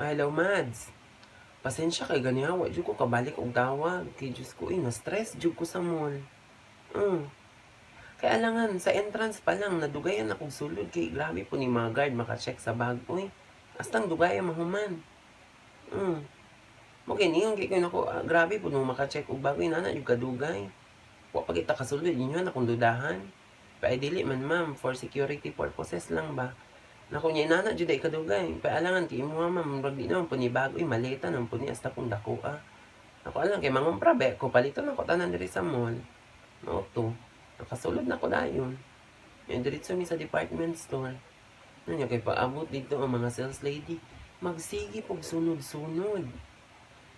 Hello, Mads. Pasensya kay ganiha, wa jud ko kabalik og tawag. Kay Diyos ko, na-stress jud ko sa mall. Mm. Kay alangan, sa entrance pa lang, nadugayan akong sulod. Kay grabe po ni mga guard makacheck sa bag. Uy, astang dugayan mahuman. Mm. Mo kiniyon, kay ko grabe po nung makacheck og bago, inana yung kadugay. Wa pa kita kasulod, yun yun akong dudahan. Pa dili man ma'am, for security purposes lang ba. Nako niya inana jud ay kadugay. Pa alangan kay imo ma'am, murag di naman po ni bago, maleta naman po ni hasta kung dako ah. Ako alam kay mangumpra be ko paliton ako tanan diri sa mall. Mao to. Nakasulod na ko dayon. Yung diretso mi sa department store. Nanya kay paabot dito ang mga sales lady. Magsige pog sunod-sunod.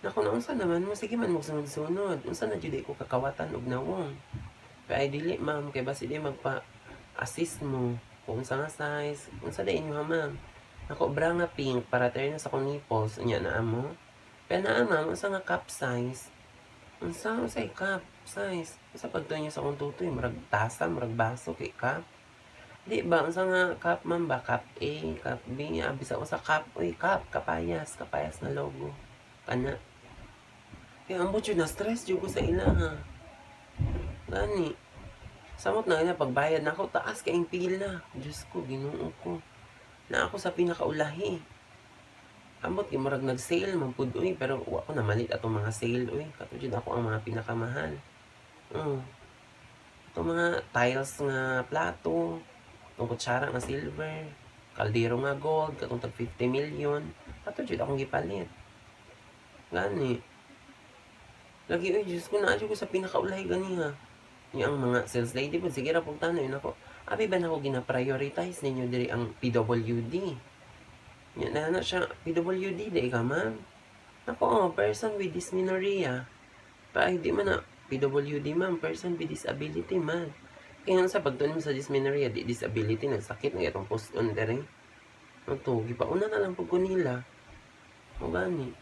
Nako na unsa naman mo sige man mo sunod-sunod. Unsa na jud ko kakawatan og nawong. Kay dili ma'am kay basi di magpa-assist mo kung unsa nga size. Unsa da inyo ma'am? Nako bra nga pink para tayo sa kong nipples unya na amo. Kaya naa ma'am unsa nga cup size? Unsa cup size? Unsa pagtuon niyo sa akong tutoy murag tasa, murag baso kay cup. Di ba unsa nga cup ma'am ba? Cup A, cup B, bisa unsa cup? Uy, cup, kapayas na logo. Kana. Kaya ambot yun na stress jud ko sa ila ha. Gani. Samot na nga pagbayad na ako taas kay ang pila. Diyos ko, Ginoo ko. Na ako sa pinakaulahi. Ambot kay murag nag-sale man pud uy, pero wa ko na malit atong mga sale uy. Katujud ako ang mga pinakamahal. Itong mga tiles nga plato, itong kutsara nga silver, kaldero nga gold, katong tag 50 million. Katujud akong gipalit. Gani. Lagi uy, Diyos ko, naadyo ko sa pinakaulahi gani ha. Yung mga sales lady po, sige ra pong tanay nako. Abi ba nako gina-prioritize ninyo diri ang PWD? Yan na siya PWD di ka ma'am. Nako, person with dysmenorrhea. Pa di man na PWD ma'am, person with disability man. Kaya sa pagtuon mo sa dysmenorrhea, di disability, nagsakit na itong post-on diri. Ito, gipauna na lang pag nila. O gani.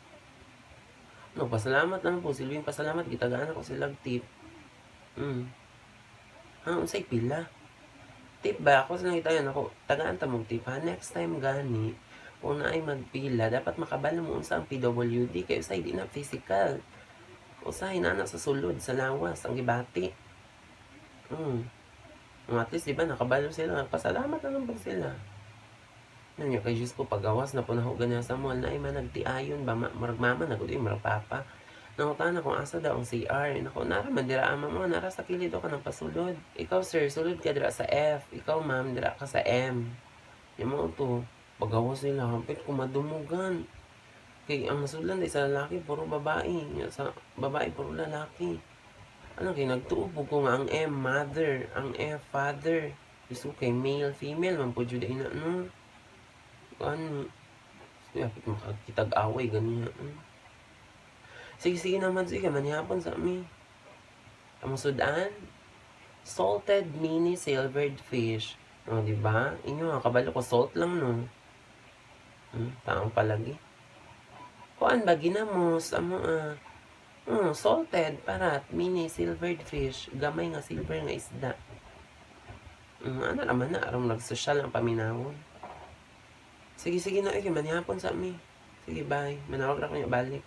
No, pasalamat naman po. Silving pasalamat. Gitagaan ako silang tip. Unsay pila? Tip ba? Ako sa nangitayan ako. Tagaan ta mong tip ha. Next time gani. Kung na ay magpila, dapat makabalo mo unsa ang PWD. Kaya usay di na physical. Usay na sa sulod, sa lawas, ang gibati. At least, di ba, nakabalo sila. Pasalamat na lang po sila. Nanyo kay Diyos ko, pagawas na po na ganyan sa mall na ay managtiayon ba, marag mama, naguloy, marag papa. Nangutan na kung asa daw ang CR. Naku, nara man dira ama mo, nara sa kilid ka ng pasulod. Ikaw sir, sulod ka dira sa F. Ikaw ma'am, dira ka sa M. Yung mga to, pagawas nila, hampit kumadumugan. Kay ang masulan day sa lalaki, puro babae. Sa babae, puro lalaki. Ano kay nagtuubo ko nga ang M, mother. Ang F, father. Gusto kay male, female, man po dyan na, no? Ano? Kaya makakitag-away, ganyan. Sige naman, sige, manihapon sa amin. Ang sudan, salted mini silvered fish. O, diba? Inyo, kabalo ko, salt lang, no? Taong palagi. Kuan ba, ginamos, salted, parat, mini silvered fish. Gamay nga silver nga isda. Ano naman na, arong nag-social ang paminawon. Sige na, manihapon sa amin. Sige, bye. Manawag na ko niya balik.